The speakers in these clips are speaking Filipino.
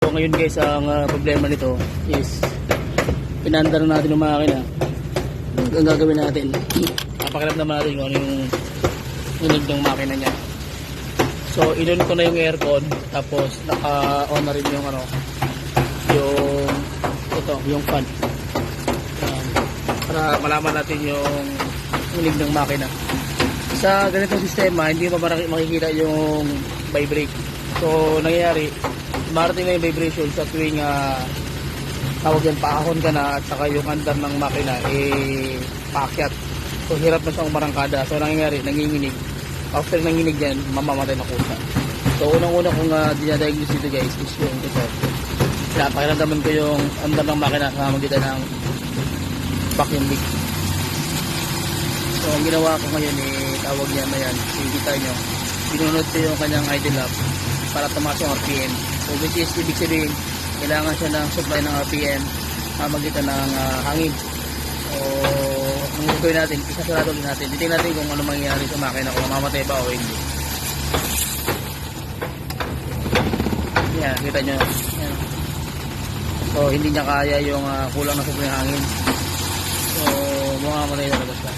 So ngayon guys, ang problema nito is pinandar natin yung makina. Ang gagawin natin, napakiramdam natin kung ano yung inig ng makina niya. So inon ko na yung aircon, tapos naka-on na rin yung yung fan. Para malaman natin yung inig ng makina. Sa ganitong sistema, hindi mo makikita yung vibrate. So nangyayari, marating na yung vibration sa tuwing tawag yan, paahon ka na at saka yung andar ng makina paakyat. So hirap na siyang marangkada. So nangyayari, nanginginig. After nanginig yan, mamamatay na kusa. So unang-una kong dinadiagnose dito guys is yung ito. Pakiramdaman ko yung andar ng makina sa magitan ng vacuum leak. So ang ginawa ko ngayon tawag niya na yan, kita nyo, binunod ko yung kanyang idle lamp para tumaas yung RPM. So which is ibig sabihin, kailangan siya ng supply ng RPM magitan ng hangin. So ang gagawin natin, isasarado din natin, titingnan natin kung ano mangyayari sa makina, kung mamamatay ba o hindi. Yan, kita nyo. Yan. So hindi niya kaya yung kulang na supply ng hangin. So mamamatay talaga siya.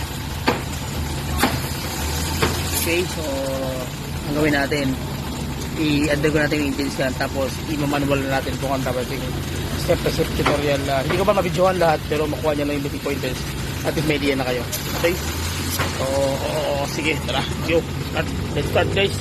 Okay, so ang gawin natin, i-undergo natin yung engine scan, tapos i-manual na natin kung ang dapat yung step by step tutorial. Hindi ko pa mabidyohan lahat, pero makuha nyo lang yung meeting pointers at may idea na kayo. Okay, so sige, tara, let's start guys.